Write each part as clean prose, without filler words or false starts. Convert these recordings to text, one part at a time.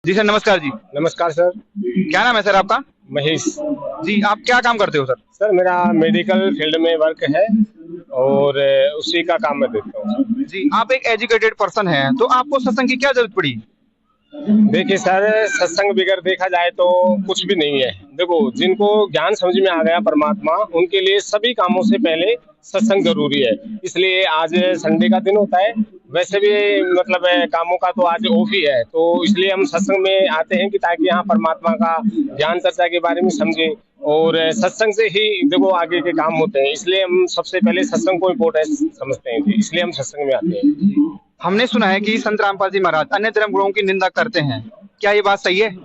जी sir, नमस्कार जी। नमस्कार sir. क्या नाम है सर आपका? महेश। जी, आप क्या काम करते हो सर? सर मेरा मेडिकल फील्ड में वर्क है और उसी का काम मैं देखता हूँ सर। जी, आप एक एजुकेटेड पर्सन हैं, तो आपको सत्संग की क्या ज़रूरत पड़ी? देखिए सर, सत्संग बगैर देखा जाए तो कुछ भी नहीं है। देखो, जिनको ज्ञान समझ में आ गया परमात्मा, उनके लिए सभी कामों से पहले सत्संग जरूरी है। इसलिए आज संडे का दिन होता है। वैसे भी मतलब कामों का तो आज ऑफ ही है, तो इसलिए हम सत्संग में आते हैं कि ताकि यहाँ परमात्मा का ज्ञान चर्चा के बारे में समझे। और सत्संग से ही देखो आगे के काम होते हैं, इसलिए हम सबसे पहले सत्संग को इम्पोर्टेंस समझते हैं, इसलिए हम सत्संग में आते हैं। हमने सुना है कि संत रामपाल जी महाराज अन्य धर्म गुरुओं की निंदा करते हैं। क्या ये बात सही है?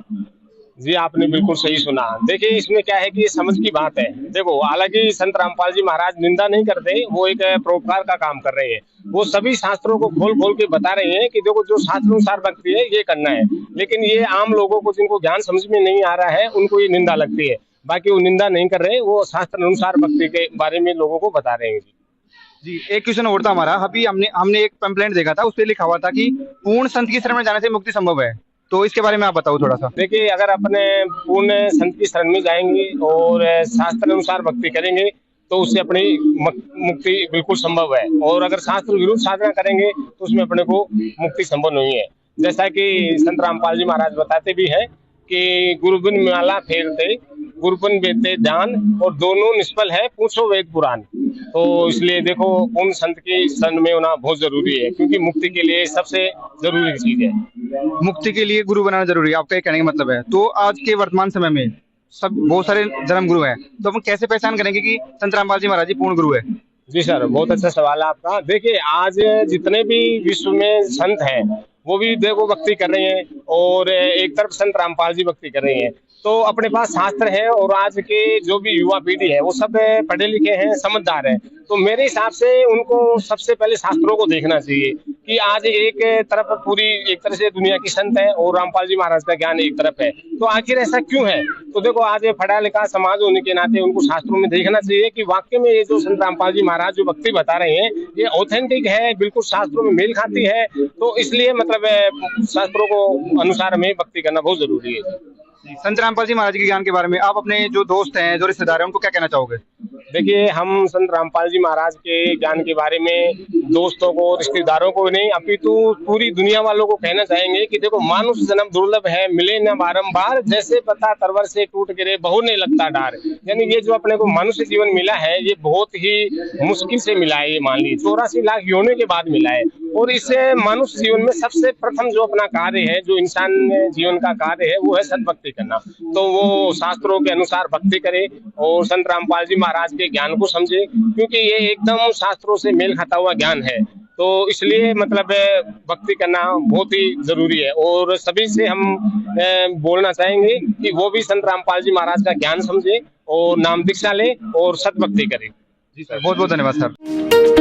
जी, आपने बिल्कुल सही सुना। देखिए, इसमें क्या है कि ये समझ की बात है। देखो, हालांकि संत रामपाल जी महाराज निंदा नहीं करते, वो एक परोपकार का काम कर रहे हैं। वो सभी शास्त्रों को खोल खोल के बता रहे हैं कि देखो, जो शास्त्र अनुसार भक्ति है ये करना है। लेकिन ये आम लोगों को, जिनको ज्ञान समझ में नहीं आ रहा है, उनको ये निंदा लगती है। बाकी वो निंदा नहीं कर रहे, वो शास्त्र अनुसार भक्ति के बारे में लोगों को बता रहे हैं। जी, एक क्वेश्चन और था हमारा। अभी हमने हमने एक पैम्फलेट देखा था, उसपे लिखा हुआ था कि पूर्ण संत की शरण में जाने से मुक्ति संभव है। तो इसके बारे में आप बताओ थोड़ा सा। देखिए, अगर अपने पूर्ण संत की शरण में जाएंगे और शास्त्र अनुसार भक्ति करेंगे तो उससे अपनी मुक्ति बिल्कुल संभव है। और अगर शास्त्र विरुद्ध साधना करेंगे तो उसमें अपने को मुक्ति संभव नहीं है। जैसा कि संत रामपाल जी महाराज बताते भी हैं कि गुरुबिन माला फेरते, गुरुबिन बेते ध्यान, और दोनों निष्फल है, पूछो वेद पुराण। तो इसलिए देखो, पूर्ण संत की शरण में होना बहुत जरूरी है, क्योंकि मुक्ति के लिए सबसे जरूरी चीज है। मुक्ति के लिए गुरु बनाना जरूरी है, आपका ये कहने का मतलब है। तो आज के वर्तमान समय में सब बहुत सारे धर्म गुरु हैं, तो हम कैसे पहचान करेंगे कि संत रामपाल जी महाराज जी पूर्ण गुरु है? जी सर, बहुत अच्छा सवाल है आपका। देखिए, आज जितने भी विश्व में संत हैं, वो भी देखो भक्ति कर रहे हैं, और एक तरफ संत रामपाल जी भक्ति कर रहे हैं। तो अपने पास शास्त्र है, और आज के जो भी युवा पीढ़ी है वो सब पढ़े लिखे हैं, समझदार हैं। तो मेरे हिसाब से उनको सबसे पहले शास्त्रों को देखना चाहिए कि आज एक तरफ पूरी एक तरह से दुनिया की संत है और रामपाल जी महाराज का ज्ञान एक तरफ है। तो आखिर ऐसा क्यों है? तो देखो, आज पढ़ा लिखा समाज होने के नाते उनको शास्त्रों में देखना चाहिए कि वाकई में ये जो संत रामपाल जी महाराज जो भक्ति बता रहे हैं ये ऑथेंटिक है, बिल्कुल शास्त्रों में मेल खाती है। तो इसलिए मतलब शास्त्रों को अनुसार हमें भक्ति करना बहुत जरूरी है। संत रामपाल जी महाराज के ज्ञान के बारे में आप अपने जो दोस्त हैं, जो रिश्तेदार हैं, उनको क्या कहना चाहोगे? देखिए, हम संत रामपाल जी महाराज के ज्ञान के बारे में दोस्तों को, रिश्तेदारों को नहीं, अपितु पूरी दुनिया वालों को कहना चाहेंगे कि देखो, मानुष जन्म दुर्लभ है, मिले न बारंबार, जैसे पता तरवर से टूट गिरे बहु नहीं लगता डार। यानी ये जो अपने को मनुष्य जीवन मिला है ये बहुत ही मुश्किल से मिला है। ये मान लीजिए 84 लाख योनियों के बाद मिला है। और इससे मनुष्य जीवन में सबसे प्रथम जो अपना कार्य है, जो इंसान जीवन का कार्य है, वो है सद्भक्ति करना। तो वो शास्त्रों के अनुसार भक्ति करे और संत रामपाल जी महाराज के ज्ञान को समझे, क्योंकि ये एकदम शास्त्रों से मेल खाता हुआ ज्ञान है। तो इसलिए मतलब भक्ति करना बहुत ही जरूरी है, और सभी से हम बोलना चाहेंगे कि वो भी संत रामपाल जी महाराज का ज्ञान समझे और नाम दीक्षा ले और सद्भक्ति करे। जी सर, बहुत बहुत धन्यवाद सर।